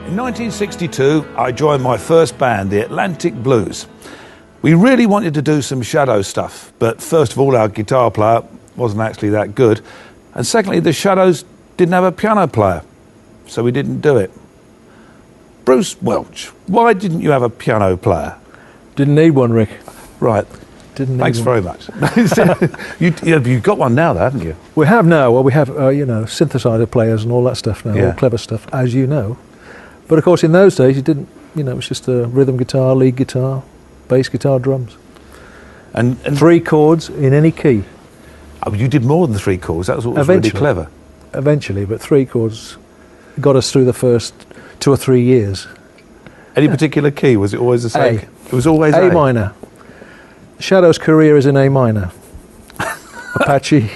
In 1962, I joined my first band, the Atlantic Blues. We really wanted to do some shadow stuff, but first of all, our guitar player wasn't actually that good, and secondly, the Shadows didn't have a piano player, so we didn't do it. Bruce Welch, why didn't you have a piano player? Didn't need one, Rick. Right. Didn't need Thanks one. very much. You've got one now, though, haven't you? We have now. Well, we have, synthesizer players and all that stuff now, Yeah. all clever stuff, as you know. But of course, in those days, you didn't, it was just a rhythm guitar, lead guitar, bass guitar, drums. And 3 chords in any key. oh, you did more than 3 chords. That was what was really clever. Eventually, but 3 chords got us through the first 2 or 3 years. Any particular key? Was it always the same? A. It was always A. A minor. Shadow's career is in A minor. Apache,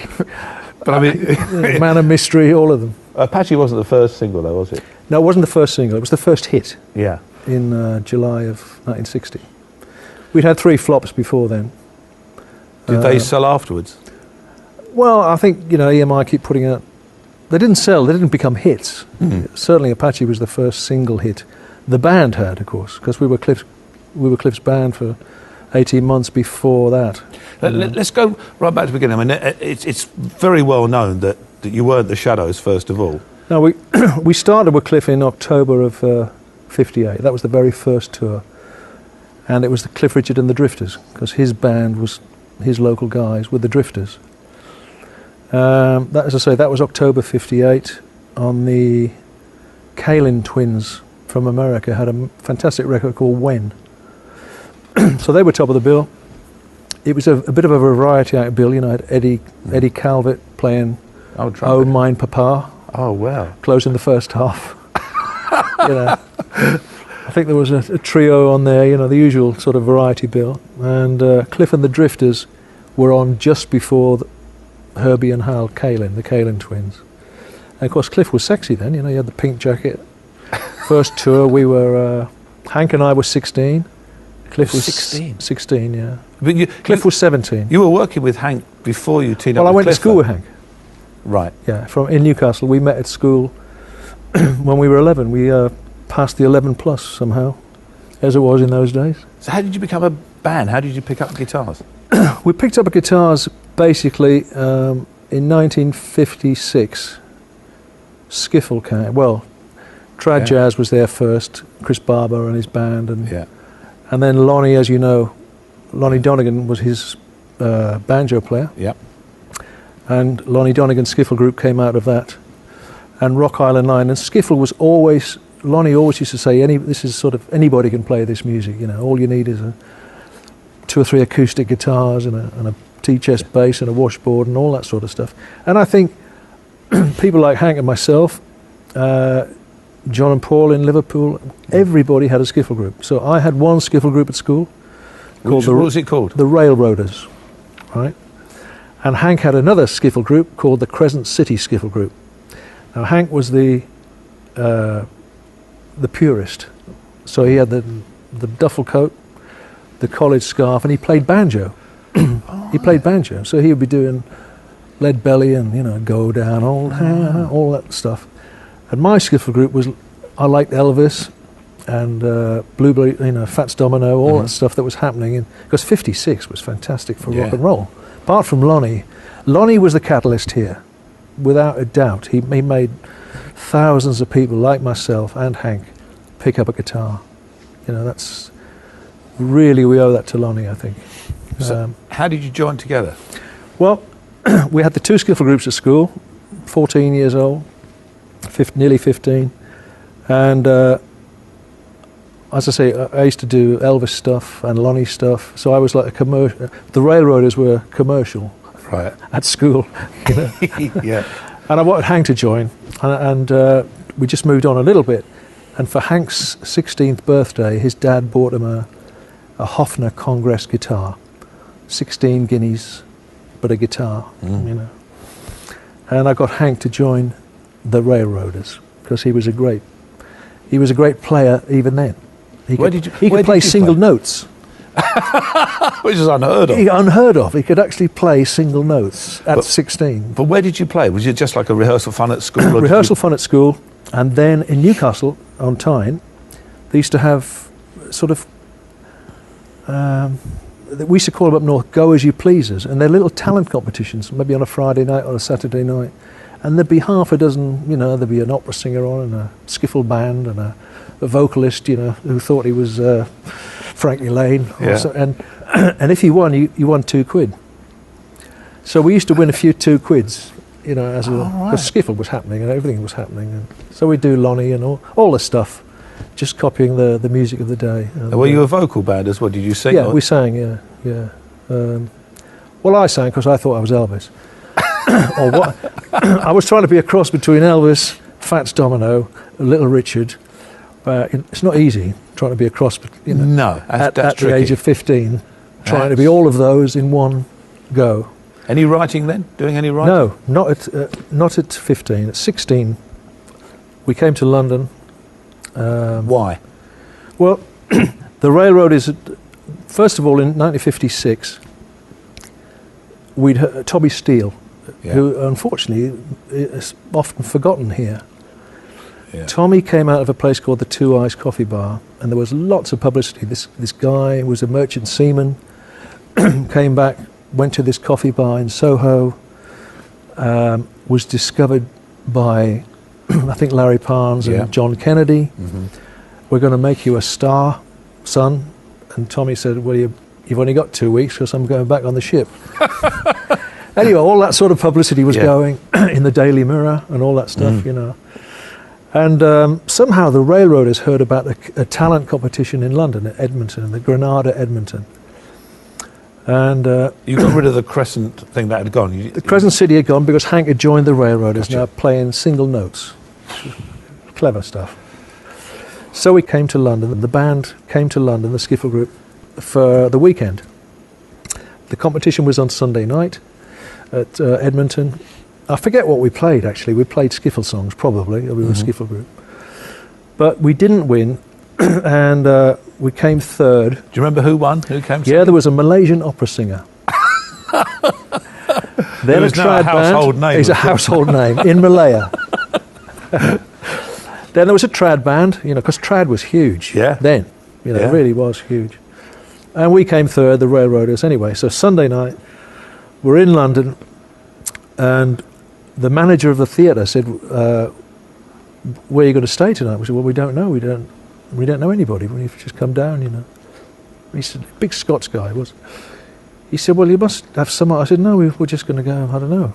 But I mean, Man of Mystery, all of them. Apache wasn't the first single, though, was it? No, it wasn't the first single. It was the first hit Yeah. in July of 1960. We'd had 3 flops before then. Did they sell afterwards? Well, I think, EMI keep putting out... They didn't sell, they didn't become hits. Certainly Apache was the first single hit. The band had, of course, because we were Cliff's band for 18 months before that. Let's go right back to the beginning. I mean, it's very well known that you weren't the Shadows, first of all. No, we started with Cliff in October of 58. That was the very first tour. And it was the Cliff Richard and the Drifters, because his band was his local guys with the Drifters. That, as I say, that was October 58. On the Kalin twins from America had a fantastic record called When. So they were top of the bill. It was a bit of a variety act bill. I had Eddie Calvert playing Oh Mine Papa. Oh, wow. Closing the first half. I think there was a trio on there, the usual sort of variety bill. And Cliff and the Drifters were on just before Herbie and Hal Kalin, the Kalin twins. And of course, Cliff was sexy then, he had the pink jacket. First tour, we were, Hank and I were 16. Cliff was 16? 16, yeah. But Cliff was 17. You were working with Hank before you teamed up with Cliff? Well, I went to school with Hank. Right. Yeah, in Newcastle. We met at school when we were 11. We passed the 11 plus somehow, as it was in those days. So how did you become a band? How did you pick up guitars? We picked up guitars basically in 1956. Skiffle came. Well, Trad Jazz was there first. Chris Barber and his band, and then Lonnie, as you know, Lonnie Donegan was his banjo player. Yeah. And Lonnie Donegan's Skiffle group came out of that, and Rock Island Line. And Skiffle was always, Lonnie always used to say, this is sort of, anybody can play this music. All you need is 2 or 3 acoustic guitars and a T-chest bass and a washboard and all that sort of stuff. And I think people like Hank and myself, John and Paul in Liverpool, everybody had a Skiffle group. So I had one Skiffle group at school. What was it called? The Railroaders, right? And Hank had another Skiffle group called the Crescent City Skiffle Group. Now Hank was the purist, so he had the duffel coat, the college scarf, and he played banjo. He played banjo, so he would be doing Lead Belly and Go Down Old Town, all that stuff. And my Skiffle group was, I liked Elvis and Blueberry, Fats Domino, all that stuff that was happening. Because 56 was fantastic for rock and roll. Apart from Lonnie was the catalyst here, without a doubt. He made thousands of people like myself and Hank pick up a guitar. That's really, we owe that to Lonnie, I think. So how did you join together? Well, we had the 2 Skiffle groups at school, 14 years old, nearly 15. And as I say, I used to do Elvis stuff and Lonnie stuff. So I was like a commercial. The Railroaders were commercial, right, at school. Yeah. And I wanted Hank to join, and we just moved on a little bit. And for Hank's 16th birthday, his dad bought him a Hofner Congress guitar, 16 guineas, but a guitar, And I got Hank to join the Railroaders because he was a great player even then. He could play single notes. Which is unheard of. Unheard of. He could actually play single notes at 16. But where did you play? Was it just like a rehearsal fun at school? Rehearsal fun at school, and then in Newcastle, on Tyne, they used to have sort of, we used to call them up north go as you pleasers, and they're little talent competitions, maybe on a Friday night or a Saturday night, and there'd be half a dozen, you know, there'd be an opera singer on and a skiffle band and a vocalist, you know, who thought he was Frankie Lane, and if you won, you won £2. So we used to win a few £2, you know, as because skiffle was happening and everything was happening, and so we do Lonnie and all the stuff, just copying the music of the day. And, were you a vocal band as well? Did you sing? Yeah, we sang. Yeah. Well, I sang because I thought I was Elvis. Or what? I was trying to be a cross between Elvis, Fats Domino, Little Richard. It's not easy trying to be a cross. You know, no, at that's the age of 15, trying to be all of those in one go. Any writing then? Doing any writing? No, not at 15. At 16, we came to London. Why? Well, the railroad is, first of all, in 1956, we'd heard Tommy Steele, who unfortunately is often forgotten here. Yeah. Tommy came out of a place called the Two Eyes Coffee Bar, and there was lots of publicity. This guy was a merchant seaman, came back, went to this coffee bar in Soho, was discovered by, I think, Larry Parnes and John Kennedy. Mm-hmm. We're going to make you a star, son. And Tommy said, well, you've only got 2 weeks because I'm going back on the ship. Anyway, all that sort of publicity was going in the Daily Mirror and all that stuff, you know. And somehow the railroaders heard about a talent competition in London, at Edmonton, the Granada Edmonton. And you got rid of the Crescent thing that had gone. The Crescent City had gone because Hank had joined the railroaders, now playing single notes. Clever stuff. So we came to London. The band came to London, the skiffle group, for the weekend. The competition was on Sunday night at Edmonton. I forget what we played, actually. We played skiffle songs, probably. We were a skiffle group. But we didn't win, and we came third. Do you remember who won? Who came second? Yeah, there was a Malaysian opera singer. Then Who's now a household name. He's a household name in Malaya. Then there was a trad band, you know, because trad was huge. Yeah. Then, you know, it really was huge. And we came third, the railroaders. Anyway, so Sunday night, we're in London, and the manager of the theatre said, where are you going to stay tonight? We said, well, we don't know. We don't know anybody. We've just come down, you know. He said, big Scots guy was. He said, well, you must have some. I said, no, we're just going to go, I don't know.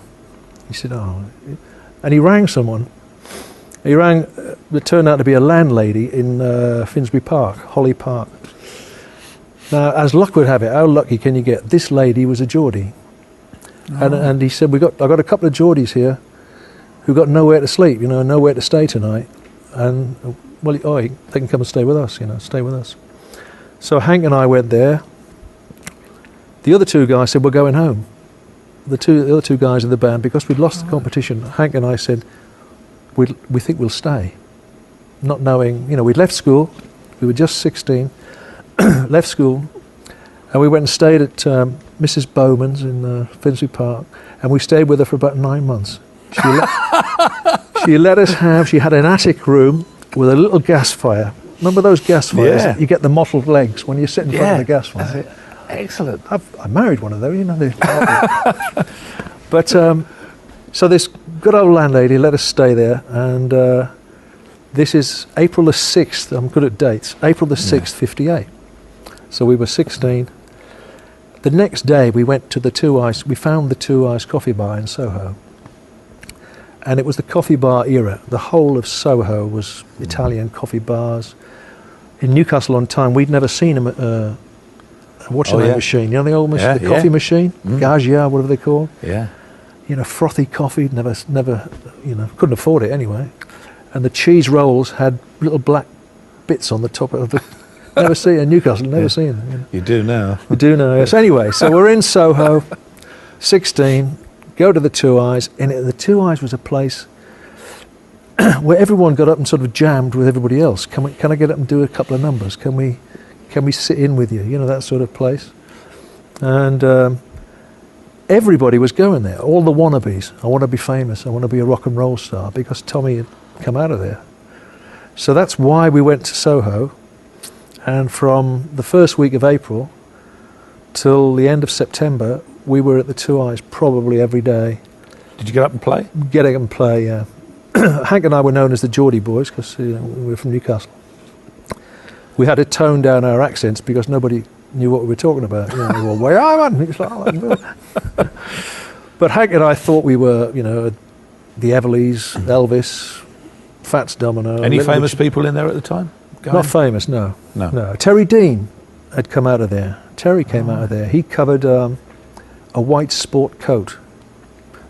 He said, oh. And he rang someone. He rang, it turned out to be a landlady in Finsbury Park, Holly Park. Now, as luck would have it, how lucky can you get? This lady was a Geordie. Oh. And he said, I got a couple of Geordies here who got nowhere to sleep, you know, nowhere to stay tonight. And, well, they can come and stay with us, you know, stay with us. So Hank and I went there. The other two guys said, we're going home. The other two guys in the band, because we'd lost the competition, Hank and I said, we think we'll stay. Not knowing, you know, we'd left school, we were just 16, left school, and we went and stayed at Mrs. Bowman's in Finsbury Park, and we stayed with her for about 9 months. She let us have, she had an attic room with a little gas fire. Remember those gas fires? Yeah. You get the mottled legs when you sit in front of the gas fire. Excellent. I married one of those, you know. But so this good old landlady let us stay there, and this is April the 6th, I'm good at dates, April the 6th, 58. So we were 16. The next day we went to we found the Two Eyes Coffee Bar in Soho. And it was the coffee bar era. The whole of Soho was Italian coffee bars. In Newcastle on Tyne, we'd never seen a machine. You know the old machine, the coffee machine? Gaggia, whatever they call. Yeah. You know, frothy coffee, never, you know, couldn't afford it anyway. And the cheese rolls had little black bits on the top of the... Never seen in Newcastle, never seen them. You know. You do now. You do now, yes. Anyway, so we're in Soho, 16, go to the Two Eyes, and the Two Eyes was a place where everyone got up and sort of jammed with everybody else. Can I get up and do a couple of numbers? Can we sit in with you? You know, that sort of place. And everybody was going there, all the wannabes. I want to be famous, I want to be a rock and roll star, because Tommy had come out of there. So that's why we went to Soho, and from the first week of April till the end of September, we were at the Two Eyes probably every day. Did you get up and play? Getting up and play, yeah. Hank and I were known as the Geordie Boys because we were from Newcastle. We had to tone down our accents because nobody knew what we were talking about. You know, well, where I went. But Hank and I thought we were, you know, the Everleys, Elvis, Fats Domino. Any famous people in there at the time? Not famous, no. No. Terry Dean had come out of there. Terry came out of there. He covered a white sport coat.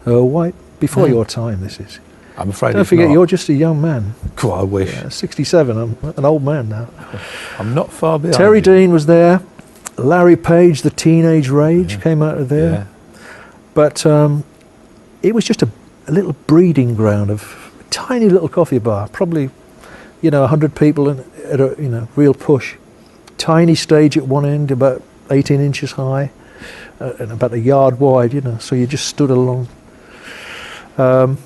Before your time, this is. I'm afraid Don't forget, you're just a young man. Cool, I wish. 67, I'm an old man now. I'm not far behind. Terry Dean was there. Larry Page, the Teenage Rage, came out of there. Yeah. But it was just a little breeding ground of a tiny little coffee bar, probably, 100 people at a, real push. Tiny stage at one end, about 18 inches high, and about a yard wide, so you just stood along. And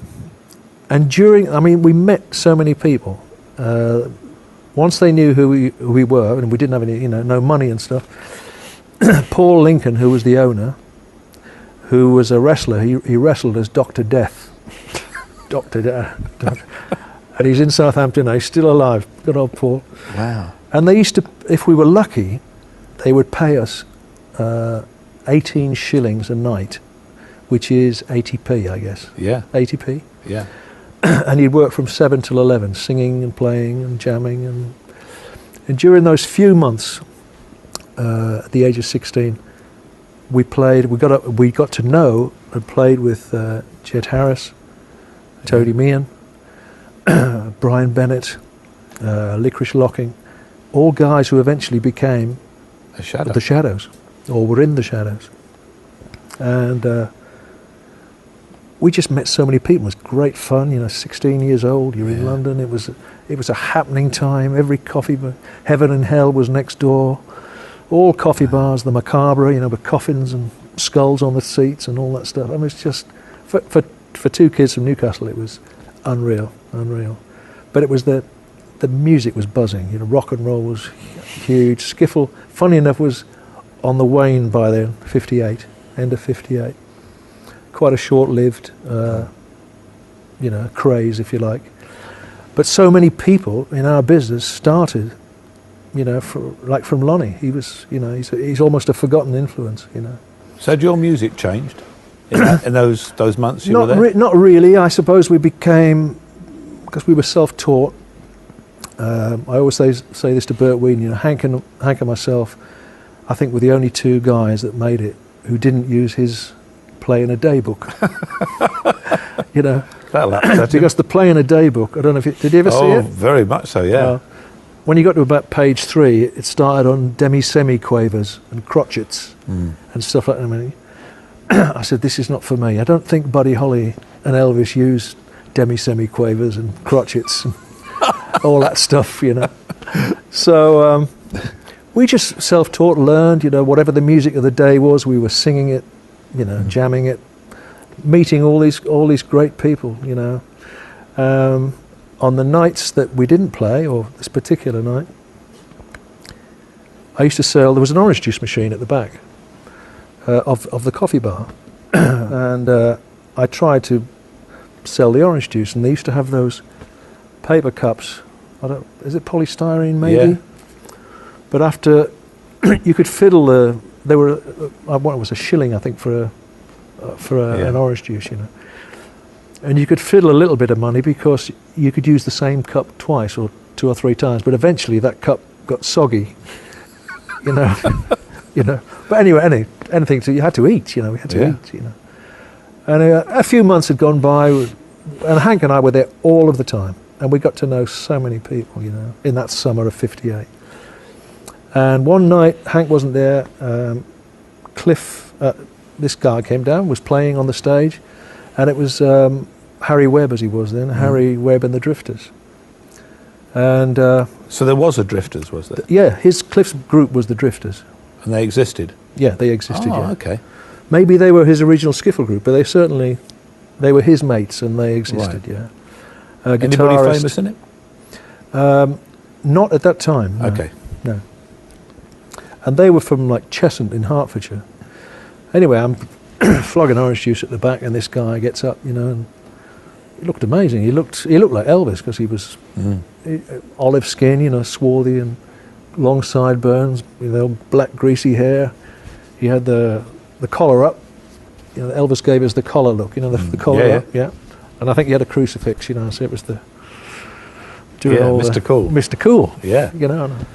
we met so many people. Once they knew who we were, and we didn't have any, no money and stuff, Paul Lincoln, who was the owner, who was a wrestler, he wrestled as Dr. Death. Dr. Death. And he's in Southampton now, he's still alive. Good old Paul. Wow. And they used to, if we were lucky, they would pay us 18 shillings a night, which is 80p, I guess. Yeah. 80p. Yeah. And he'd work from 7 till 11, singing and playing and jamming. And during those few months, at the age of 16, we got to know and played with Jed Harris, Tony Meehan, Brian Bennett, Licorice Locking, all guys who eventually became the Shadows, or were in the Shadows. And we just met so many people. It was great fun, 16 years old, you're in London. It was a happening time. Every coffee bar, Heaven and Hell was next door. All coffee bars, the Macabre, with coffins and skulls on the seats and all that stuff. I mean, it's just, for two kids from Newcastle, it was unreal. But it was the music was buzzing, rock and roll was huge. Skiffle, funny enough, was on the wane by then, 58, end of 58. Quite a short-lived, craze, if you like. But so many people in our business started, from Lonnie. He was, he's almost a forgotten influence, So had your music changed in those months you were there? Not really. I suppose we became, because we were self-taught. I always say this to Bert Whedon, Hank and myself, I think were the only two guys that made it who didn't use his play in a day book. Because the play in a day book, I don't know if did you ever see it? Oh, very much so, yeah. When you got to about page 3, it started on demi-semi-quavers and crotchets and stuff like that. I mean, I said, this is not for me. I don't think Buddy Holly and Elvis used demi-semi-quavers and crotchets and all that stuff, So we just self-taught, learned, whatever the music of the day was, we were singing it, jamming it, meeting all these great people, on the nights that we didn't play, or this particular night, I used to sell, there was an orange juice machine at the back of the coffee bar, and I tried to sell the orange juice, and they used to have those paper cups, is it polystyrene maybe? Yeah. But after, you could fiddle they were, what was a shilling I think for an orange juice, And you could fiddle a little bit of money because you could use the same cup twice or 2 or 3 times, but eventually that cup got soggy, But anyway, anything, so you had to eat, we had to eat, And a few months had gone by, and Hank and I were there all of the time, and we got to know so many people, in that summer of 58. And one night, Hank wasn't there, Cliff, this guy came down, was playing on the stage, and it was Harry Webb, as he was then, Harry Webb and the Drifters. And so there was a Drifters, was there? Yeah, Cliff's group was the Drifters. And they existed? Yeah, they existed, Oh, okay. Maybe they were his original skiffle group, but they were his mates, and they existed, Right. yeah. Anybody famous in it? Not at that time. No. Okay. No. And they were from like Cheshunt in Hertfordshire. Anyway, I'm flogging orange juice at the back, and this guy gets up, you know, and he looked amazing. He looked like Elvis, because he was olive skin, you know, swarthy, and long sideburns, you know, black greasy hair. He had the collar up. You know, Elvis gave us the collar look, you know, the collar up, yeah. And I think he had a crucifix, you know, so it was the Mr. Cool. Mr. Cool, Yeah. you know. And I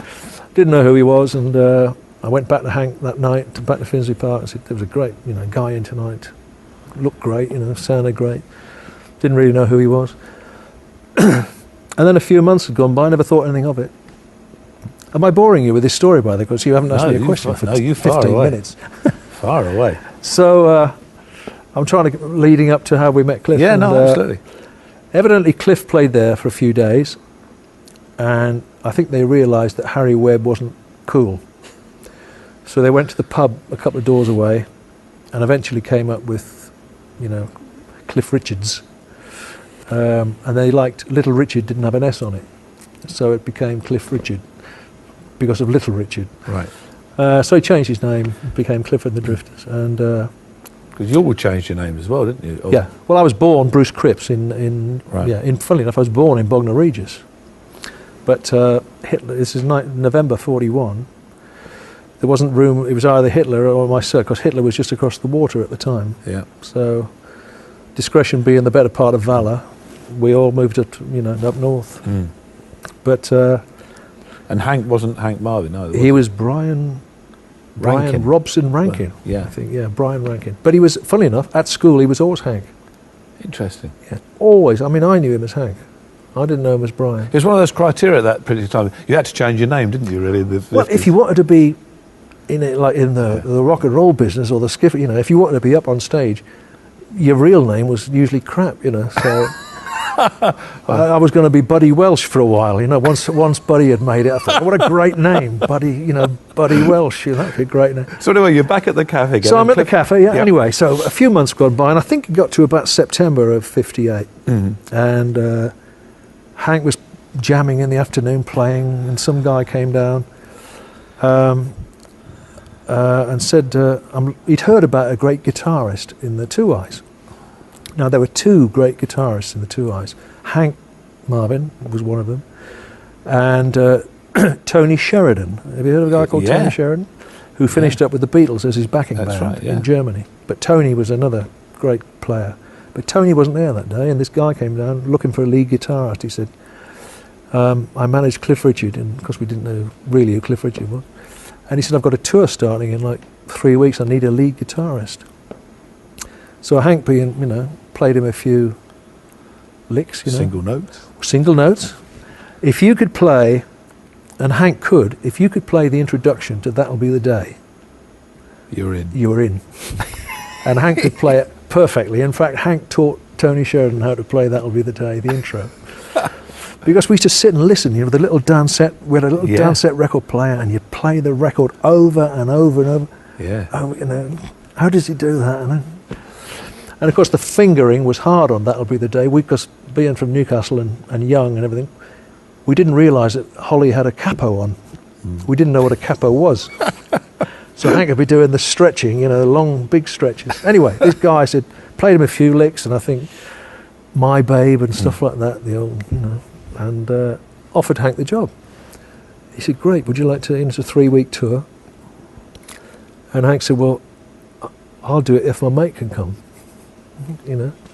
didn't know who he was, and I went back to Hank that night, back to Finsbury Park, and said, there was a great, you know, guy in tonight. Looked great, you know, sounded great. Didn't really know who he was. And then a few months had gone by, I never thought anything of it. Am I boring you with this story, by the way? Because you haven't asked me a question for 15 minutes. Far away. So I'm trying to, leading up to how we met Cliff. Yeah, and, no, absolutely. Evidently Cliff played there for a few days, and I think they realised that Harry Webb wasn't cool. So they went to the pub a couple of doors away, and eventually came up with, you know, Cliff Richards. And they liked Little Richard didn't have an S on it, so it became Cliff Richard because of Little Richard. Right. So he changed his name, became Cliff and the Drifters, and Because you all changed your name as well, didn't you? yeah. Well, I was born Bruce Cripps in funnily enough, I was born in Bognor Regis, but Hitler. This is November '41. There wasn't room. It was either Hitler or myself, because Hitler was just across the water at the time. Yeah. So, discretion being the better part of valour, we all moved up, up north. Mm. But and Hank wasn't Hank Marvin either. He was Brian Robson Rankin. Well, yeah. I think, Brian Rankin. But he was, funnily enough, at school he was always Hank. Interesting. Yeah, always. I mean, I knew him as Hank. I didn't know him as Brian. It was one of those criteria at that particular time. You had to change your name, didn't you? Really? Well, if you wanted to be in it, like in the rock and roll business or the skiff, if you wanted to be up on stage, your real name was usually crap. So. I was going to be Buddy Welsh for a while, once Buddy had made it. I thought, what a great name, Buddy, Buddy Welsh, that'd be a great name. So anyway, you're back at the cafe again. So I'm at the cafe, yeah. Yep. Anyway, so a few months gone by, and I think it got to about September of '58, and Hank was jamming in the afternoon, playing, and some guy came down and said he'd heard about a great guitarist in the Two Eyes. Now, there were two great guitarists in the Two Eyes. Hank Marvin was one of them, and Tony Sheridan. Have you heard of a guy called Tony Sheridan? Who finished up with the Beatles as his backing band in Germany. But Tony was another great player. But Tony wasn't there that day, and this guy came down looking for a lead guitarist. He said, I managed Cliff Richard, and because we didn't know really who Cliff Richard was. And he said, I've got a tour starting in like 3 weeks, I need a lead guitarist. So Hank being, played him a few licks, Single notes? Single notes. If you could play, and Hank could, if you could play the introduction to That'll Be the Day. You're in. You were in. And Hank could play it perfectly. In fact, Hank taught Tony Sheridan how to play That'll Be the Day, the intro. Because we used to sit and listen, with a little dance set, we had a little dance set record player, and you'd play the record over and over and over. Yeah. Oh, how does he do that? And of course the fingering was hard on That'll Be the Day. Because being from Newcastle and young and everything, we didn't realise that Holly had a capo on. We didn't know what a capo was. So Hank would be doing the stretching, long, big stretches. Anyway, this guy said, played him a few licks, and I think My Babe and stuff like that, the old, and offered Hank the job. He said, great, would you like to, it's a 3-week tour. And Hank said, well, I'll do it if my mate can come.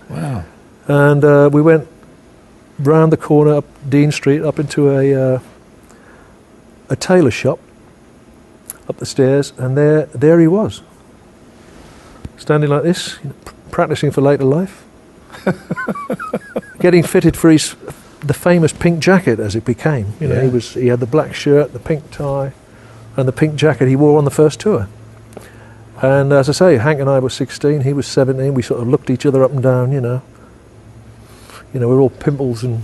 Wow. And we went round the corner up Dean Street, up into a tailor shop, up the stairs, and there he was, standing like this, practicing for later life, getting fitted for the famous pink jacket as it became. He had the black shirt, the pink tie, and the pink jacket he wore on the first tour. And as I say, Hank and I were 16, he was 17. We sort of looked each other up and down, we're all pimples and,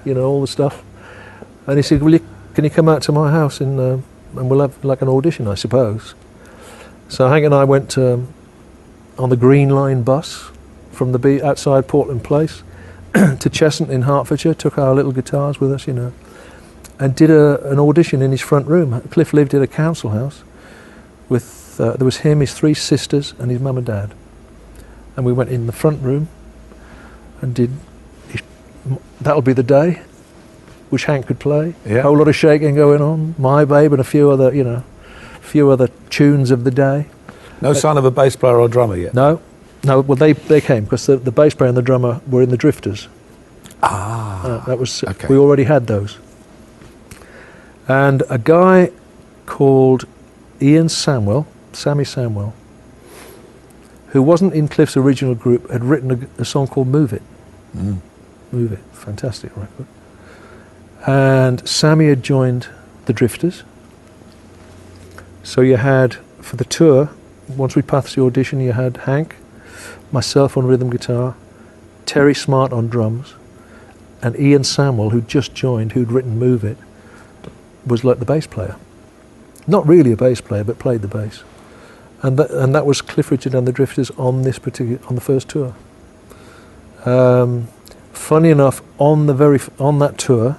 all the stuff. And he said, can you come out to my house and we'll have like an audition, I suppose. So Hank and I went on the Green Line bus from the outside Portland Place to Cheshunt in Hertfordshire, took our little guitars with us, and did an audition in his front room. Cliff lived in a council house with, there was him, his 3 sisters, and his mum and dad. And we went in the front room and did That'll Be the Day, which Hank could play. Yeah. A whole lot of shaking going on. My Babe, and a few other tunes of the day. No sign of a bass player or drummer yet? No. Well, they came because the bass player and the drummer were in the Drifters. That was okay. We already had those. And a guy called Sammy Samwell, who wasn't in Cliff's original group, had written a song called Move It. Move It, fantastic record. And Sammy had joined the Drifters. So you had, for the tour, once we passed the audition, you had Hank, myself on rhythm guitar, Terry Smart on drums, and Ian Samwell, who'd just joined, who'd written Move It, was like the bass player. Not really a bass player, but played the bass. And that was Cliff Richard and the Drifters on the first tour. Funny enough, on that tour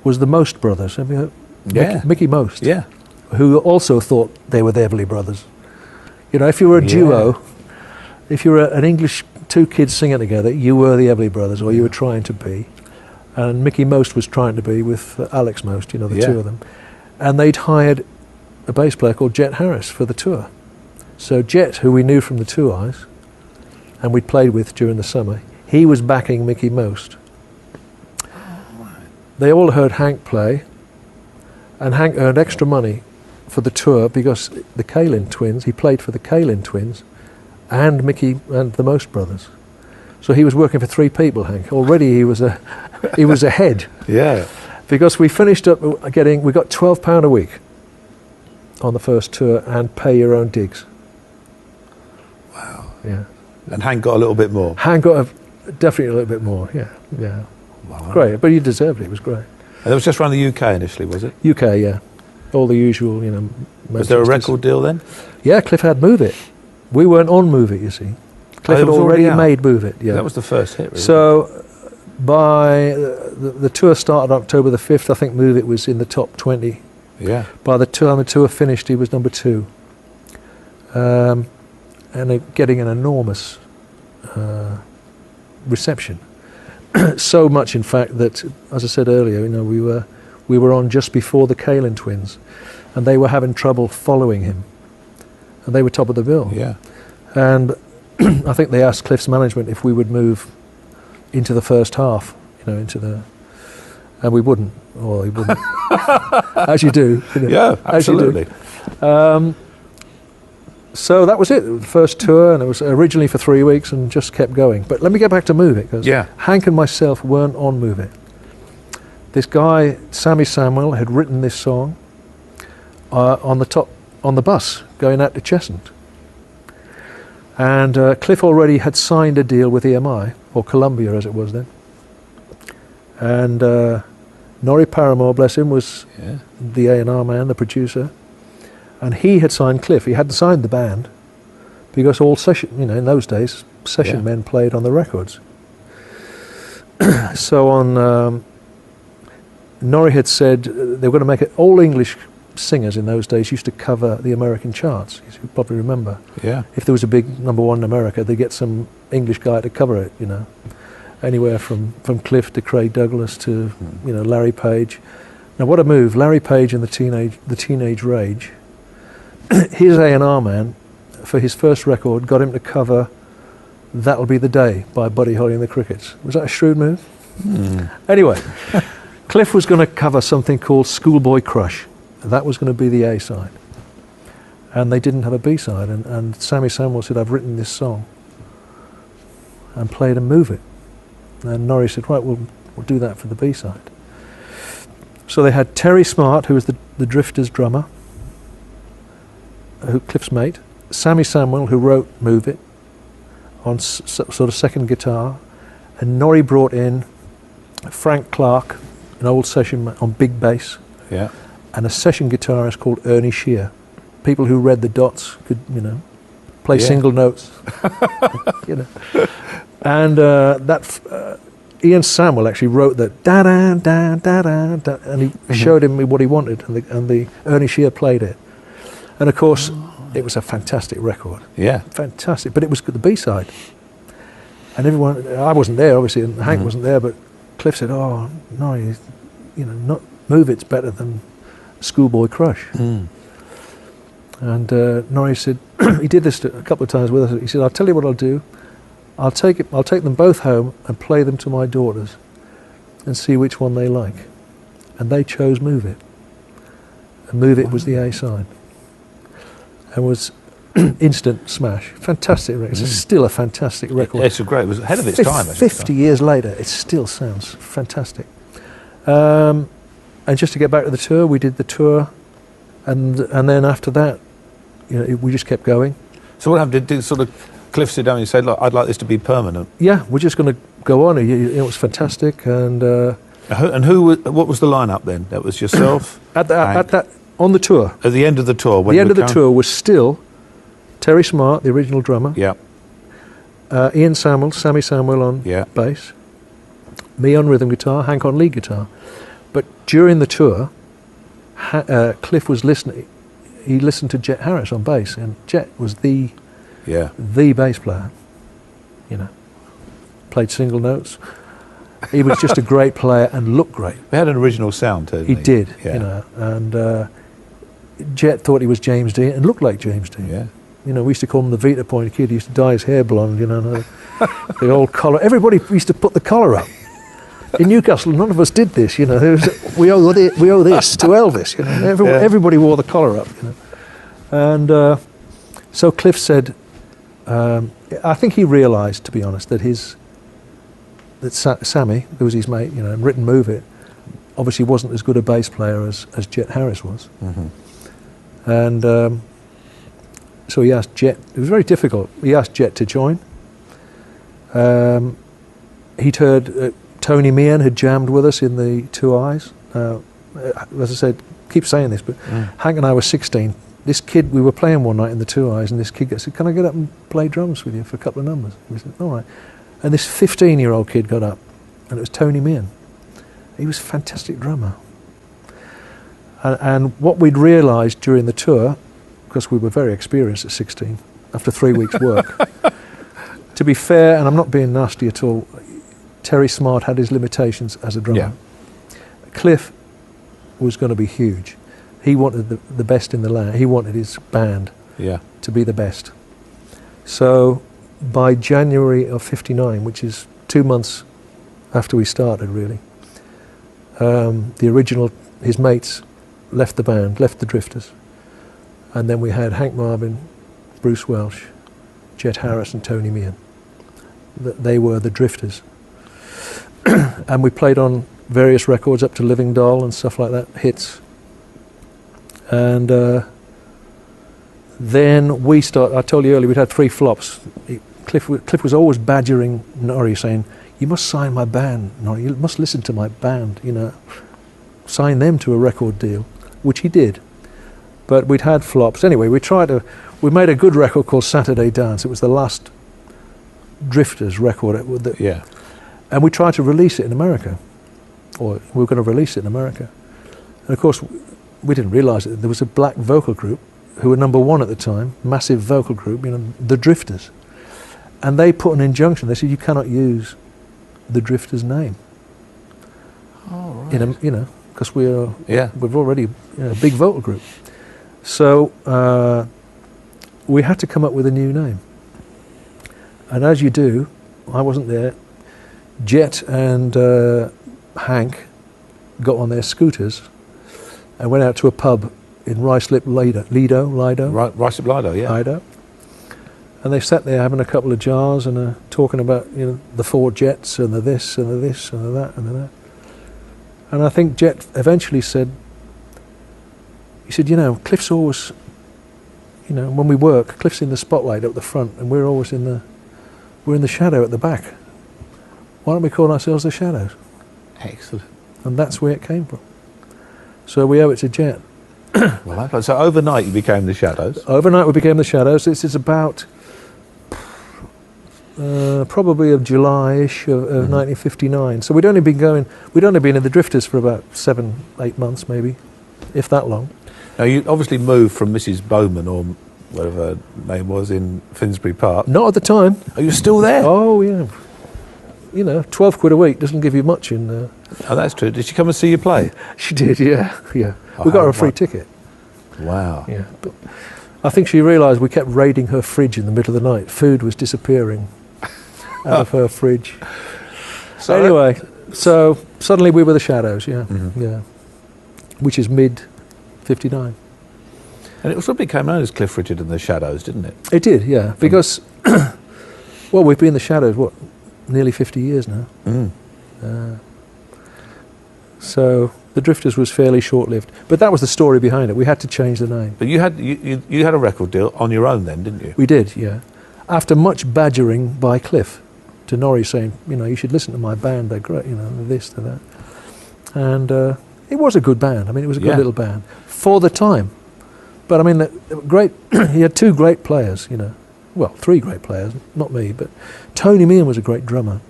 was the Most Brothers. Have you heard? Yeah. Mickey Most. Yeah. Who also thought they were the Everly Brothers. You know, if you were a duo, if you were an English 2 kids singing together, you were the Everly Brothers, or you were trying to be. And Mickey Most was trying to be with Alex Most, the 2 of them. And they'd hired a bass player called Jet Harris for the tour. So Jet, who we knew from the Two Eyes, and we'd played with during the summer, he was backing Mickey Most. They all heard Hank play, and Hank earned extra money for the tour because the Kalin twins, he played for the Kalin twins and Mickey and the Most Brothers. So he was working for 3 people, Hank. Already he was ahead. Yeah. Because we finished up we got £12 a week on the first tour and pay your own digs. Wow. Yeah. And Hank got a little bit more? Hank got definitely a little bit more, yeah. Wow. Great, but he deserved it, it was great. And it was just around the UK initially, was it? UK, yeah. All the usual, Was there a record deal then? Yeah, Cliff had Move It. We weren't on Move It, you see. Cliff had was already out? made Move It, yeah. That was the first hit, really. So by the tour started October the 5th, I think Move It was in the top 20. Yeah. By the time the tour finished, he was number 2. And getting an enormous reception. So much, in fact, that, as I said earlier, we were on just before the Kalin twins, and they were having trouble following him, and they were top of the bill. Yeah. And I think they asked Cliff's management if we would move into the first half, and we wouldn't, or he wouldn't, as you do. Yeah, absolutely. So that was it, the first tour, and it was originally for 3 weeks and just kept going. But let me get back to Move It, because Hank and myself weren't on Move It. This guy, Sammy Samwell, had written this song on the bus going out to Cheshunt. And Cliff already had signed a deal with EMI, or Columbia as it was then. And Norrie Paramore, bless him, was the A&R man, the producer. And he had signed Cliff. He hadn't signed the band because all session, in those days, session men played on the records. So on, Norrie had said they were going to make it, all English singers in those days used to cover the American charts, as you probably remember. Yeah. If there was a big #1 in America, they'd get some English guy to cover it, Anywhere from Cliff to Craig Douglas to, Larry Page. Now what a move, Larry Page and the Teenage Rage. His A&R man, for his first record, got him to cover That'll Be the Day by Buddy Holly and the Crickets. Was that a shrewd move? Anyway, Cliff was going to cover something called Schoolboy Crush. That was going to be the A-side. And they didn't have a B-side. And Sammy Samwell said, I've written this song. And played and Move It. And Norrie said, right, we'll do that for the B-side. So they had Terry Smart, who was the Drifters drummer, who Cliff's mate, Sammy Samwell, who wrote Move It, on sort of second guitar, and Norrie brought in Frank Clark, an old session man, on big bass, and a session guitarist called Ernie Shear. People who read the dots could, play single notes, And Ian Samuel actually wrote that da da da da da da, and he showed him what he wanted, and the Ernie Shear played it, and of course it was a fantastic record. Yeah. Fantastic, but it was the B-side, and everyone. I wasn't there, obviously, and Hank wasn't there, but Cliff said, "Oh no, not Move It's better than Schoolboy Crush." And Norrie said, he did this a couple of times with us. He said, "I'll tell you what I'll do. I'll take them both home and play them to my daughters and see which one they like." And they chose Move It. And Move It was the A-side. And was instant smash. Fantastic record. It's still a fantastic record. It's great. It was ahead of its time. 50 years later, it still sounds fantastic. And just to get back to the tour, we did the tour, and then after that, we just kept going. So what happened? Did sort of Cliff sit down and say, "Look, I'd like this to be permanent"? Yeah, we're just going to go on. It was fantastic, and what was the lineup then? That was yourself on the tour. At the end of the tour. The end of the tour was still Terry Smart, the original drummer. Yeah. Ian Samuel, Sammy Samuel on bass. Me on rhythm guitar, Hank on lead guitar. But during the tour, Cliff was listening. He listened to Jet Harris on bass, and Jet was the bass player. Played single notes. He was just a great player and looked great. He had an original sound too. He did, and Jet thought he was James Dean and looked like James Dean. Yeah. We used to call him the Vita Point kid. He used to dye his hair blonde, and the old collar. Everybody used to put the collar up. In Newcastle, none of us did this, we owe this to Elvis, Everybody wore the collar up, And so Cliff said, I think he realised, to be honest, that Sammy, who was his mate, and written Move It, obviously wasn't as good a bass player as Jet Harris was. And so he asked Jet, it was very difficult, he asked Jet to join. He'd heard Tony Meehan had jammed with us in the Two Eyes. As I said, keep saying this, but Hank and I were 16. This kid, we were playing one night in the Two Eyes, and this kid said, "Can I get up and play drums with you for a couple of numbers?" We said, "All right." And this 15-year-old kid got up, and it was Tony Meehan. He was a fantastic drummer. And what we'd realised during the tour, because we were very experienced at 16, after 3 weeks' work, to be fair, and I'm not being nasty at all, Terry Smart had his limitations as a drummer. Yeah. Cliff was going to be huge. He wanted the best in the land. He wanted his band to be the best. So by January of '59, which is 2 months after we started, really, his mates left the band, left the Drifters. And then we had Hank Marvin, Bruce Welch, Jet Harris and Tony Meehan. They were the Drifters. And we played on various records up to Living Doll and stuff like that, hits. And then we I told you earlier, we'd had 3 flops. Cliff was always badgering Norrie, saying, "You must sign my band, Norrie, you must listen to my band, sign them to a record deal," which he did. But we'd had flops. Anyway, we made a good record called Saturday Dance. It was the last Drifters record. And we tried to release it in America, or we were going to release it in America. And of course, we didn't realise it. There was a black vocal group who were number 1 at the time, massive vocal group, the Drifters. And they put an injunction. They said, "You cannot use the Drifters' name." Oh, right. Because we've already a big vocal group. So we had to come up with a new name. And as you do, I wasn't there. Jet and Hank got on their scooters and went out to a pub in Ruislip Lido. Ruislip Lido, yeah. Lido. And they sat there having a couple of jars and talking about the 4 Jets and the this and the this and the that and the that. And I think Jet eventually said, Cliff's always, when we work, Cliff's in the spotlight up the front and we're always in the shadow at the back. Why don't we call ourselves the Shadows? Excellent. And that's where it came from. So we owe it to Jet. Well, so overnight you became the Shadows? Overnight we became the Shadows. This is about probably of July-ish of 1959. So we'd only been in the Drifters for about 7-8 months maybe, if that long. Now, you obviously moved from Mrs. Bowman, or whatever her name was, in Finsbury Park. Not at the time. Are you still there? Oh, yeah. You know, 12 quid a week doesn't give you much in... Oh, that's true. Did she come and see you play? She did, yeah. Oh, We got her a free ticket. Wow. Yeah. But I think she realised we kept raiding her fridge in the middle of the night. Food was disappearing out of her fridge. So anyway, so suddenly we were the Shadows, yeah. Which is mid-59. And it also became known as Cliff Richard and the Shadows, didn't it? It did, yeah. Because, well, we've been the Shadows, what, nearly 50 years now. So the Drifters was fairly short-lived. But that was the story behind it. We had to change the name. But you had a record deal on your own then, didn't you? We did, yeah. After much badgering by Cliff to Norrie saying, you know, you should listen to my band, they're great, you know, this, to that. And it was a good band. I mean, it was a good little band for the time. But I mean, he had two great players, you know. Well, three great players, not me, but Tony Meehan was a great drummer.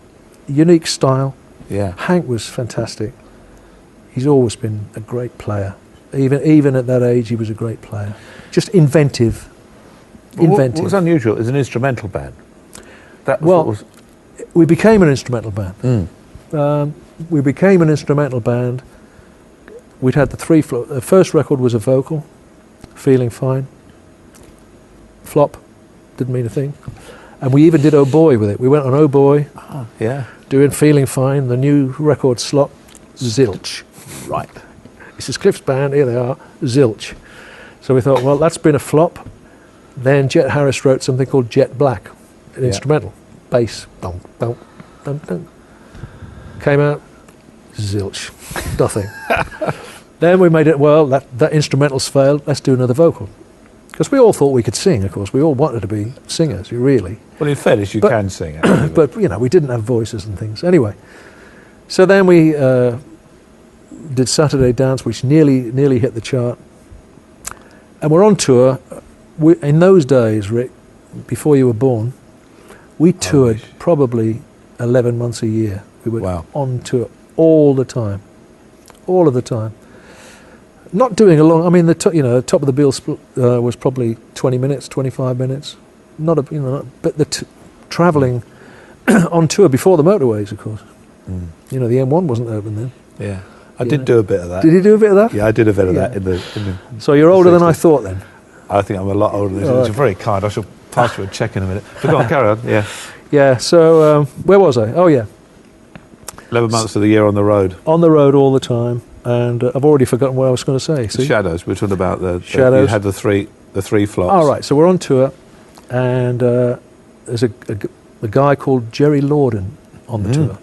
Unique style. Yeah. Hank was fantastic. He's always been a great player. Even at that age, he was a great player. Just inventive. What was unusual is an instrumental band. We became an instrumental band. We became an instrumental band. We'd had the first record was a vocal, Feeling Fine. Flop, didn't mean a thing. And we even did Oh Boy with it. We went on Oh Boy, doing Feeling Fine, the new record slot, Zilch. Right. This is Cliff's band, here they are, Zilch. So we thought, well, that's been a flop. Then Jet Harris wrote something called Jet Black, an instrumental, bass, dum, dum, dum, dum. Came out, Zilch, nothing. Then we made it, well, that instrumental's failed, let's do another vocal. Because we all thought we could sing, of course. We all wanted to be singers, really. Well, in fairness, you can sing. Actually, but, you know, we didn't have voices and things. Anyway, so then we did Saturday Dance, which nearly hit the chart. And we're on tour. In those days, Rick, before you were born, we toured probably 11 months a year. We were on tour all the time. All of the time. Not doing a long. I mean, top of the bill was probably 20 minutes, 25 minutes. But the travelling on tour before the motorways, of course. You know, the M1 wasn't open then. Yeah, I did do a bit of that. Did you do a bit of that? Yeah, I did a bit of that in the. So you're older than I thought then. I think I'm a lot older than you. You're very kind. I shall pass you a check in a minute. But go on, carry on. Yeah. Yeah. So where was I? Oh yeah. 11 months of the year on the road. On the road all the time. And I've already forgotten what I was going to say. The Shadows. We're talking about the Shadows. You had the three flops. Oh, right. So we're on tour, and there's a guy called Jerry Lorden on the tour.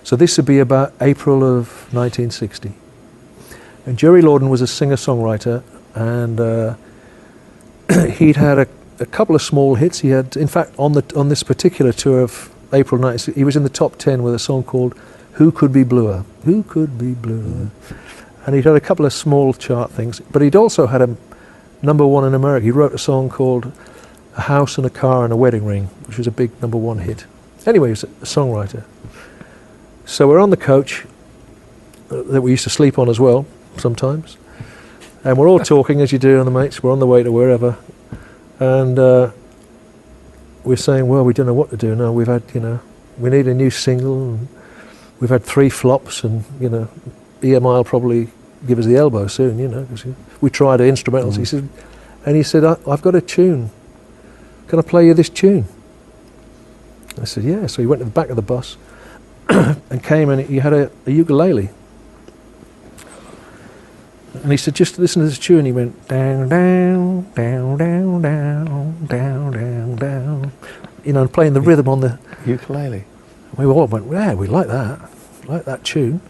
So this would be about April of 1960. And Jerry Lorden was a singer-songwriter, and he'd had a couple of small hits. He had, in fact, on this particular tour of April 1960, he was in the top 10 with a song called Who Could Be Bluer? Who Could Be Bluer? And he'd had a couple of small chart things, but he'd also had a #1 in America. He wrote a song called A House and a Car and a Wedding Ring, which was a big #1 hit. Anyway, he was a songwriter. So we're on the coach that we used to sleep on as well, sometimes. And we're all talking, as you do on the mates. We're on the way to wherever. And we're saying, well, we don't know what to do now. We've had, we need a new single. And we've had 3 flops, and EMI will probably give us the elbow soon, because we tried instrumentals. He said, I've got a tune. Can I play you this tune? I said, yeah. So he went to the back of the bus and came, and he had a ukulele. And he said, just listen to this tune. He went, down, down, down, down, down, down, down, down. And playing the rhythm on the ukulele. We all went, yeah, we like that tune.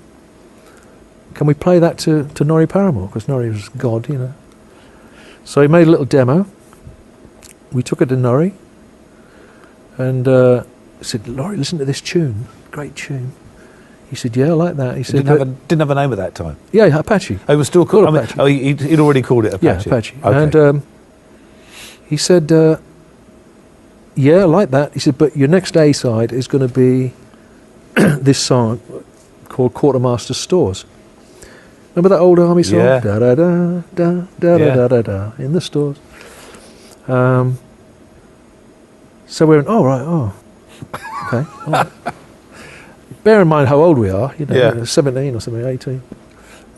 Can we play that to Norrie Paramore? Because Norrie was God, So he made a little demo. We took it to Norrie, and said, Norrie, listen to this tune, great tune. He said, yeah, I like that. He said, didn't have a name at that time. Yeah, Apache. Oh, it was still called Apache. He'd already called it Apache. Yeah, Apache. Okay. And he said, yeah, like that. He said, but your next A side is going to be this song called Quartermaster Stores. Remember that old army song? Yeah. Da da da da da Yeah. da da da in the stores. So we went, oh right, oh, okay. All right. Bear in mind how old we are, you know, Yeah. 17 or something, 18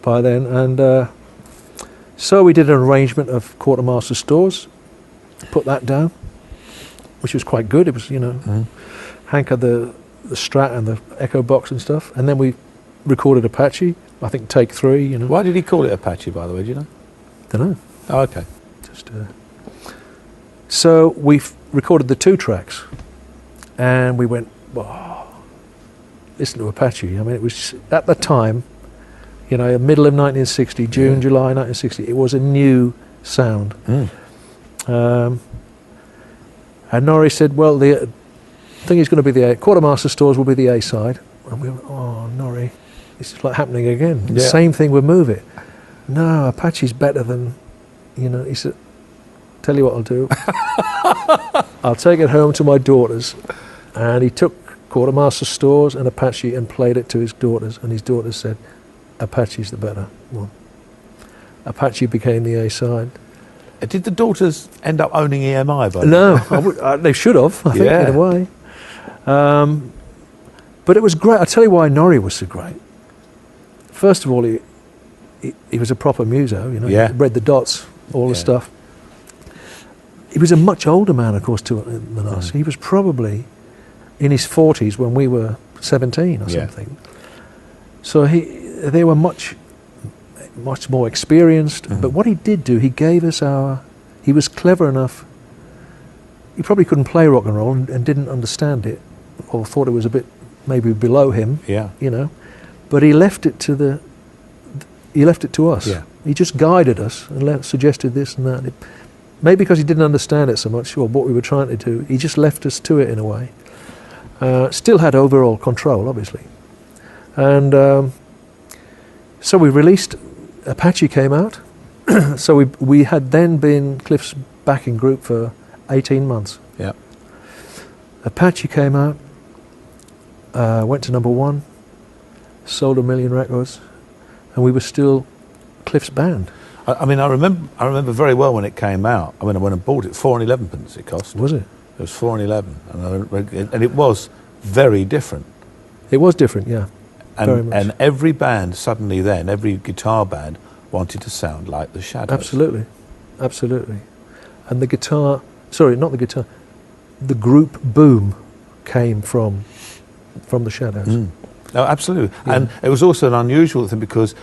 by then, and so we did an arrangement of Quartermaster Stores, put that down, which was quite good. It was, you know, Hank had the Strat and the Echo box and stuff, and then we recorded Apache. I think take 3. You know, Why did he call it Apache, by the way? Do you know? don't know. Oh, okay. Just so we recorded the 2 tracks, and we went, wow, listen to Apache. I mean, it was at the time, you know, middle of 1960, June, July 1960. It was a new sound. And Norrie said, well, the thing is going to be the Quartermaster Stores will be the A side. And we went, oh, Norrie, this is like happening again. Yeah. Same thing with Move It. No, Apache's better than, you know. He said, tell you what I'll do. I'll take it home to my daughters. And he took Quartermaster Stores and Apache and played it to his daughters. And his daughters said, Apache's the better one. Apache became the A side. Did the daughters end up owning EMI? By No, they should have, I think, Yeah. in a way. But it was great. I'll tell you why Norrie was so great. First of all, he was a proper muso, you know. Yeah. He read the dots, all the Yeah. stuff. He was a much older man, of course, than us. He was probably in his 40s when we were 17 or Yeah. something. So they were much more experienced. But what he did do, he gave us he was clever enough. He probably couldn't play rock and roll and didn't understand it, or thought it was a bit maybe below him, Yeah. you know. But he left it to us. Yeah. He just guided us and suggested this and that. Maybe because he didn't understand it so much, or what we were trying to do, he just left us to it in a way. Still had overall control, obviously. And so we released, Apache came out. So we had then been Cliff's backing group for 18 months. Yeah. Apache came out, went to #1, sold 1 million records, and we were still Cliff's band. I mean, I remember very well when it came out. I mean, I went and bought it, 4.11 pence it cost. Was it? It was 4.11, and it was very different. It was different, yeah. Very And much. and every band suddenly then, every guitar band wanted to sound like the Shadows. Absolutely, absolutely. And the guitar, sorry, not the guitar, the group boom came from the Shadows. No, absolutely. Yeah. And it was also an unusual thing because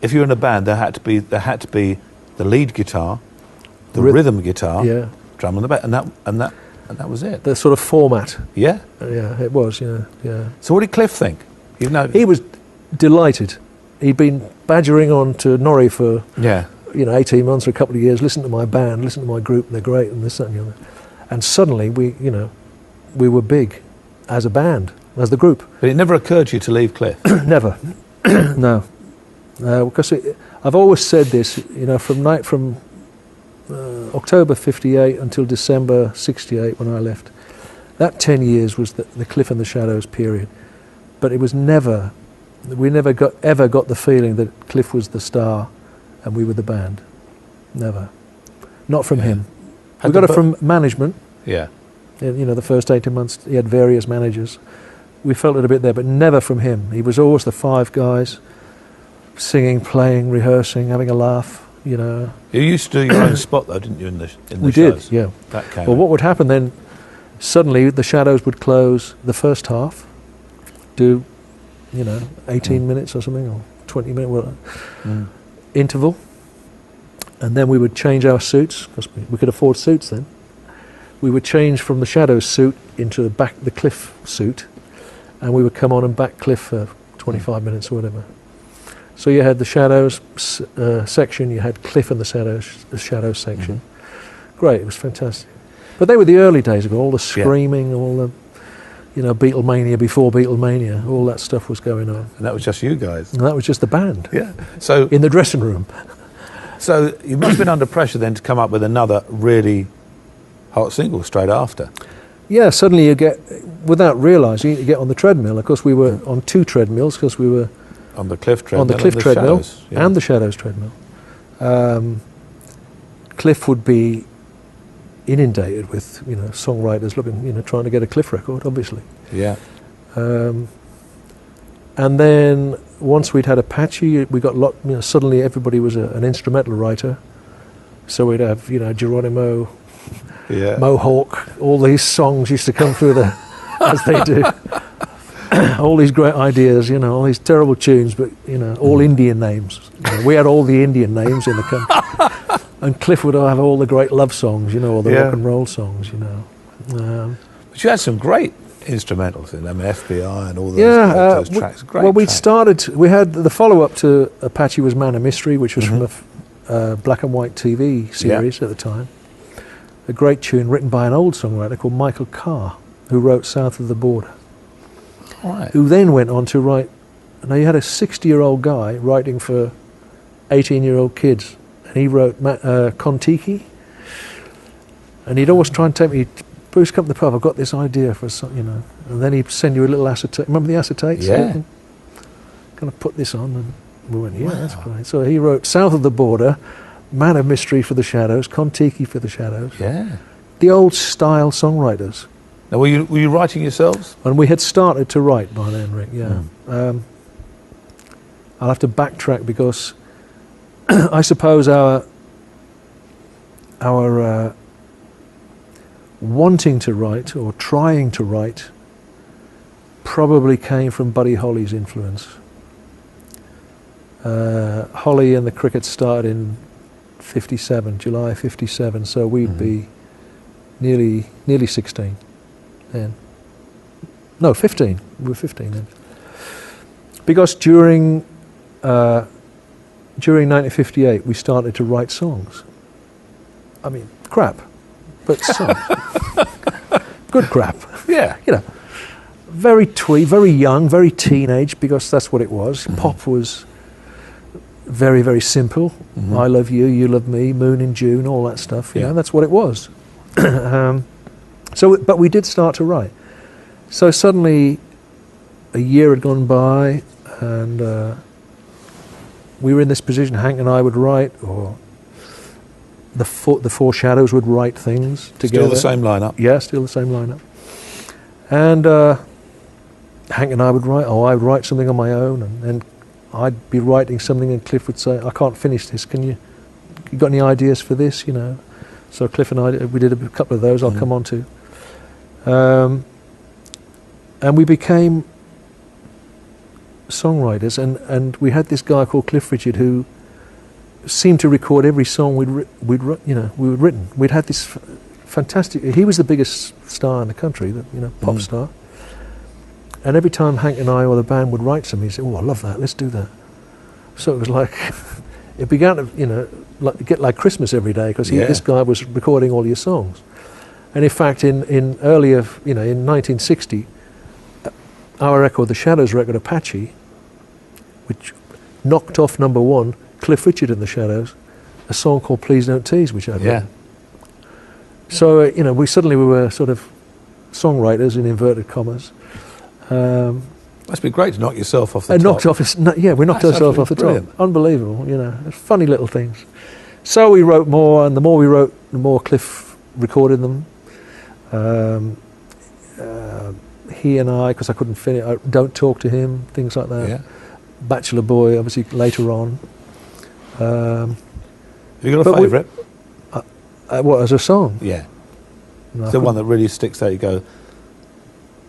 if you're in a band, there had to be the lead guitar, the rhythm guitar, Yeah, drum and the bass, and that was it. the sort of format. Yeah. Yeah, it was. Yeah, yeah. So what did Cliff think? Even though He was delighted. He'd been badgering on to Norrie for 18 months or a couple of years. Listen to my band, listen to my group. They're great, and this, that, and the other. And suddenly we were big as a band, as the group. But it never occurred to you to leave Cliff. Never, no, because I've always said this. From October '58 until December '68 when I left, that 10 years was the Cliff and the Shadows period. But it was never. We never ever got the feeling that Cliff was the star, and we were the band. Never, not from him. We got it from management. Yeah. The first 18 months he had various managers. We felt it a bit there, but never from him. He was always the 5 guys, singing, playing, rehearsing, having a laugh. You used to do your own spot though, didn't you? In the We shows? did, yeah. That came. Well, what would happen then? Suddenly, the Shadows would close the first half, do 18 minutes or something, or 20 minute interval, and then we would change our suits because we could afford suits then. We would change from the Shadows suit into the Cliff suit, and we would come on and back Cliff for 25 minutes or whatever. So you had the Shadows section, you had Cliff and the Shadows section. Great, it was fantastic. But they were the early days ago. All the screaming, all the Beatlemania before Beatlemania, all that stuff was going on. And that was just you guys. And that was just the band. Yeah. So in the dressing room. So you must have been under pressure then to come up with another really hot single straight after. Yeah, suddenly you get, without realising, you get on the treadmill. Of course, we were on 2 treadmills because we were On the Cliff treadmill. on the Cliff and treadmill Shadows, yeah. and the Shadows treadmill. Cliff would be inundated with, you know, songwriters looking, you know, trying to get a Cliff record, obviously. Yeah. And then once we'd had Apache, we got suddenly everybody was an instrumental writer. So we'd have, you know, Geronimo, Yeah. Mohawk, all these songs used to come through the, as they do. All these great ideas, you know, all these terrible tunes, but, you know, all Indian names. You know, we had all the Indian names in the country. And Cliff would have all the great love songs, you know, or the rock and roll songs, you know. But you had some great instrumentals in them, FBI and all those, those tracks. Great well, tracks. we had the follow-up to Apache was Man of Mystery, which was from a black and white TV series at the time. A great tune written by an old songwriter called Michael Carr, who wrote South of the Border. Right. Who then went on to write, now you had a 60-year-old guy writing for 18-year-old kids, and he wrote Kon-Tiki, and he'd always try and take me, Bruce, come to the pub, I've got this idea for some, you know, and then he'd send you a little acetate. Remember the acetates? Yeah. Kind of put this on, and we went, yeah, that's great. So he wrote South of the Border, Man of Mystery for the Shadows, Kon-Tiki for the Shadows. Yeah. The old style songwriters. Now, were you writing yourselves? And we had started to write by then, Rick, yeah. I'll have to backtrack because I suppose our wanting to write or trying to write probably came from Buddy Holly's influence. Holly and the Crickets started in 57, July 57, so we'd be nearly 16 then. No, 15. We were 15 then. Because during 1958 we started to write songs. I mean, crap, but songs. Good crap. Yeah. You know, very twee, very young, very teenage, because that's what it was. Pop was very, very simple. I love you, you love me, Moon in June, all that stuff. You know, that's what it was. But we did start to write. So suddenly, a year had gone by, and we were in this position. Hank and I would write, or the Four Shadows would write things together. Still the same lineup? Yeah, still the same lineup. And Hank and I would write, I would write something on my own, and I'd be writing something, and Cliff would say, I can't finish this, you got any ideas for this, you know? So Cliff and I, we did a couple of those I'll come on to. And we became songwriters, and we had this guy called Cliff Richard who seemed to record every song we'd written. We'd had this fantastic, he was the biggest star in the country, pop star. And every time Hank and I or the band would write something, he'd say, oh, I love that, let's do that. So it was like, it began to, get like Christmas every day, because this guy was recording all your songs. And in fact, in earlier, in 1960, our record, the Shadows record, Apache, which knocked off number 1, Cliff Richard and the Shadows, a song called Please Don't Tease, which I'd written. So, we were sort of songwriters in inverted commas. Must be great to knock yourself off the top. We knocked ourselves off the top. Unbelievable, funny little things. So we wrote more, and the more we wrote, the more Cliff recorded them. He and I, because I couldn't finish, Don't Talk to Him, things like that. Yeah. Bachelor Boy, obviously later on. Have you got a favourite? What, as a song? Yeah. No, the one that really sticks out, you go,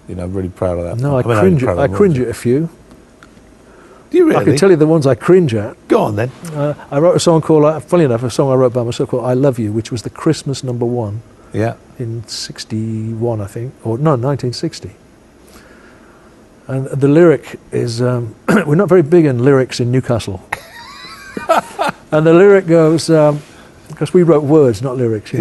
I'm really proud of that. No, I cringe at a few. Do you really? I can tell you the ones I cringe at. Go on then. I wrote a song called, funny enough, a song I wrote by myself called I Love You, which was the Christmas number 1. Yeah. In 61, I think, or no, 1960. And the lyric is, we're not very big in lyrics in Newcastle. And the lyric goes, because we wrote words, not lyrics.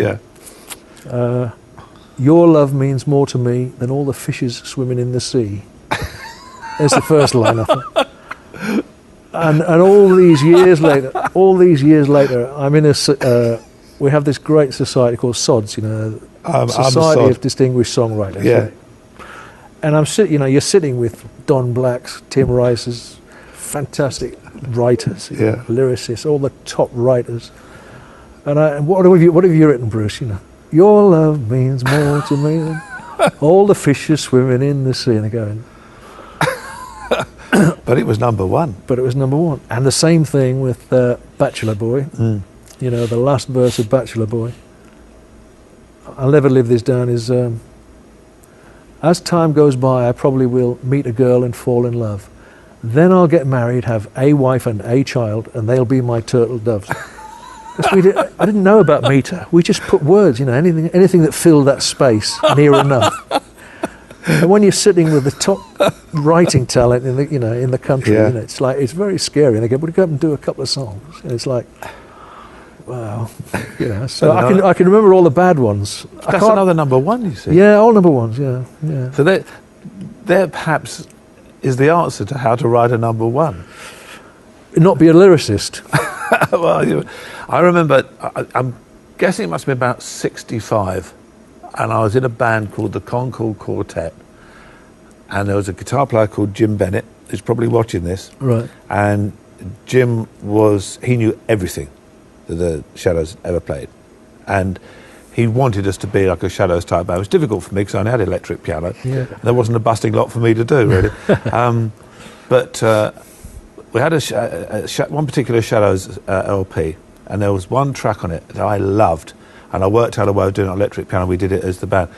Your love means more to me than all the fishes swimming in the sea. There's the first line, I think. And all these years later, I'm in we have this great society called SODS, Society sod. of Distinguished Songwriters. Yeah. And you're sitting with Don Blacks, Tim Rice's, fantastic writers, Yeah. lyricists, all the top writers. And what have you written, Bruce? Your love means more to me than all the fishes swimming in the sea. And they're going, But it was number one. but it was number one. And the same thing with Bachelor Boy. The last verse of Bachelor Boy. I'll never live this down is, as time goes by, I probably will meet a girl and fall in love. Then I'll get married, have a wife and a child, and they'll be my turtle doves. I didn't know about meter. We just put words, anything that filled that space near enough. And when you're sitting with the top writing talent in the country, it's very scary. And they go, "Would you go up and do a couple of songs?" And it's like, wow, So I can remember all the bad ones. That's another number one, you see. Yeah, all number ones. Yeah. So there perhaps is the answer to how to write a number one. Not be a lyricist. Well, I remember, I'm guessing it must have been about 65, and I was in a band called the Concord Quartet, and there was a guitar player called Jim Bennett, who's probably watching this. Right. And Jim he knew everything that the Shadows ever played. And he wanted us to be like a Shadows type band. It was difficult for me because I only had electric piano. Yeah. And there wasn't a busting lot for me to do, really. But we had one particular Shadows LP, and there was one track on it that I loved, and I worked out a way of doing it on electric piano. We did it as the band.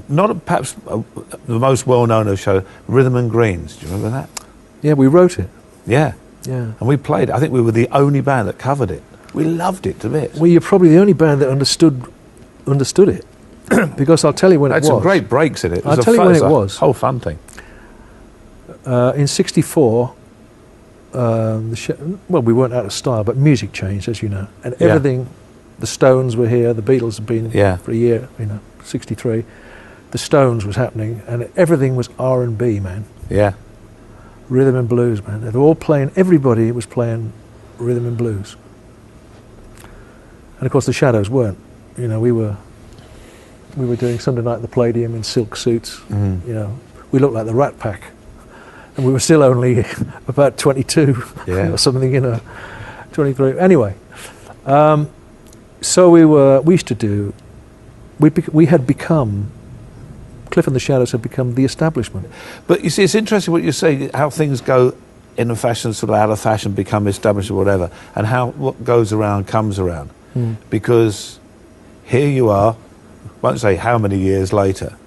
Not perhaps the most well-known of Shadows, Rhythm and Greens. Do you remember that? Yeah, we wrote it. Yeah. Yeah. And we played it. I think we were the only band that covered it. We loved it to bits. Well, you're probably the only band that understood it. Because I'll tell you when it was. Had some great breaks in it. I'll tell you when it was. Whole fun thing. In '64, we weren't out of style, but music changed, as you know. And everything, the Stones were here, the Beatles had been for a year, '63. The Stones was happening, and everything was R&B, man. Yeah. Rhythm and blues, man. They were all playing, everybody was playing rhythm and blues. And of course the Shadows weren't. We were doing Sunday night at the Palladium in silk suits. We looked like the Rat Pack. And we were still only about 22 or something, 23. Anyway, so we used to do, we had become, Cliff and the Shadows had become the establishment. But you see, it's interesting what you say, how things go in a fashion, sort of out of fashion, become established or whatever, and how what goes around comes around. Because here you are, won't say how many years later,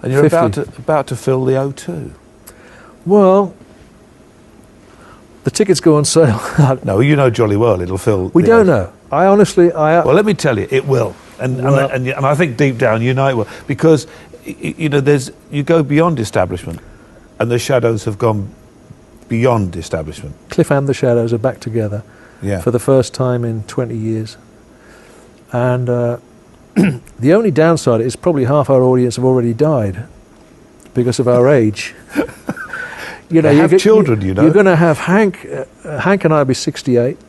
and you're about to fill the O2. Well, the tickets go on sale. No, you know jolly well it'll fill. We don't know. I honestly, well, let me tell you, it will, and I think deep down you know it will, because you go beyond establishment, and the Shadows have gone beyond establishment. Cliff and the Shadows are back together for the first time in 20 years. And the only downside is probably half our audience have already died because of our age. You have children, You're going to have Hank. Hank and I will be 68.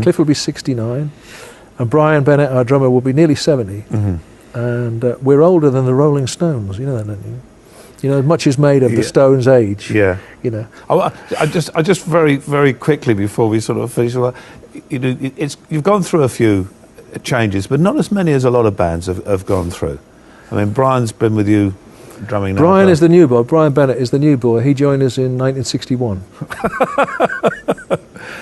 Cliff will be 69. And Brian Bennett, our drummer, will be nearly 70. And we're older than the Rolling Stones. You know that, don't you? Much is made of the Stones' age. Yeah. I just very, very quickly before we sort of finish, you've gone through a few changes, but not as many as a lot of bands have gone through. I mean, Brian's been with you drumming now. Brian is the new boy. Brian Bennett is the new boy. He joined us in 1961.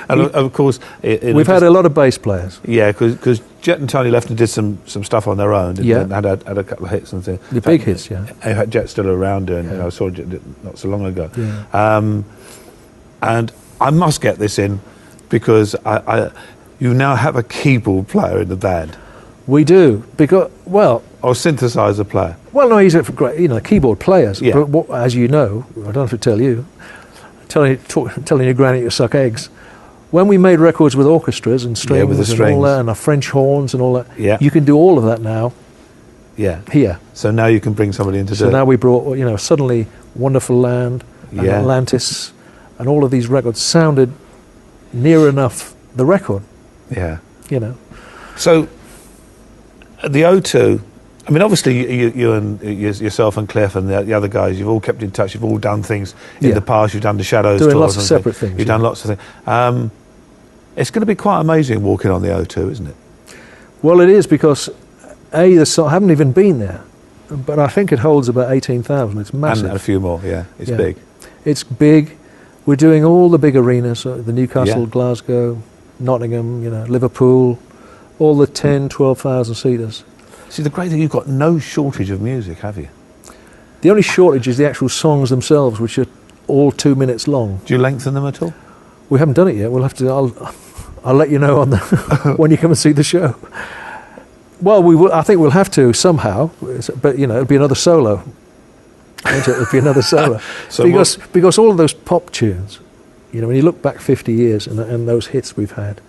And of course, we've had a lot of bass players. Yeah, because Jet and Tony left and did some stuff on their own. And had a couple of hits and things. The big hits, yeah. Jet still around doing. I saw Jet not so long ago. Yeah. And I must get this in because you now have a keyboard player in the band. We do, because, well... Or synthesizer player. Well, no, he's a great, keyboard players. Yeah. But as you know, I don't have to tell you, telling your granny to suck eggs, when we made records with orchestras and strings, with the and strings all that, and our French horns and all that, you can do all of that now. Yeah. Here. So now you can bring somebody in to do it. So now we brought, suddenly Wonderful Land and Atlantis and all of these records sounded near enough the record. Yeah. You know. So the O2 I mean, obviously, you and yourself and Cliff and the other guys, you've all kept in touch. You've all done things in the past. You've done the Shadows doing tours lots of and separate things. You've done lots of things. It's going to be quite amazing walking on the O2, isn't it? Well, it is, because I haven't even been there, but I think it holds about 18,000. It's massive. And a few more, yeah. It's big. It's big. We're doing all the big arenas, the Newcastle, Yeah. Glasgow, Nottingham, Liverpool, all the 10, 12,000 seaters. See, the great thing, you've got no shortage of music, have you? The only shortage is the actual songs themselves, which are all 2 minutes long. Do you lengthen them at all? We haven't done it yet. We'll have to. I'll let you know on the when you come and see the show. Well, we will. I think we'll have to somehow, but it'll be another solo. Won't it? It'll be another solo. So because all of those pop tunes, when you look back 50 years and those hits we've had,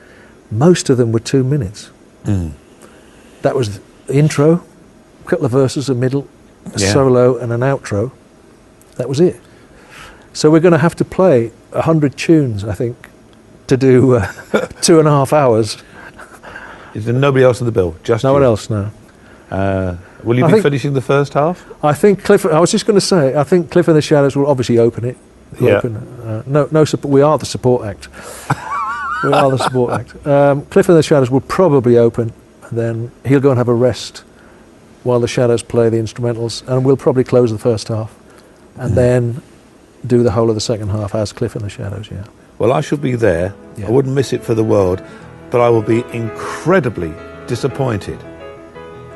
most of them were 2 minutes. Mm. That was the intro, a couple of verses, a middle, a solo, and an outro. That was it. So we're going to have to play 100 tunes, I think, to do 2.5 hours. Is there nobody else in the bill? Just no you? one else, no. Will you be finishing the first half? I think Cliff. I was just going to say, I think Cliff and the Shadows will obviously open it. No support. We are the support act. We are the support act. Cliff and the Shadows will probably open, and then he'll go and have a rest while the Shadows play the instrumentals, and we'll probably close the first half, and then do the whole of the second half as Cliff and the Shadows. Yeah. Well, I should be there. Yeah. I wouldn't miss it for the world, but I will be incredibly disappointed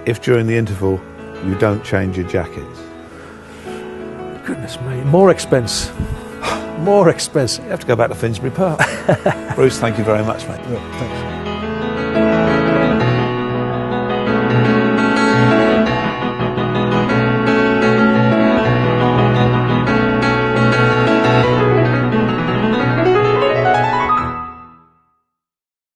if during the interval you don't change your jackets. Goodness me, more expense. More expense. You have to go back to Finsbury Park. Bruce, thank you very much, mate. Yeah, thanks.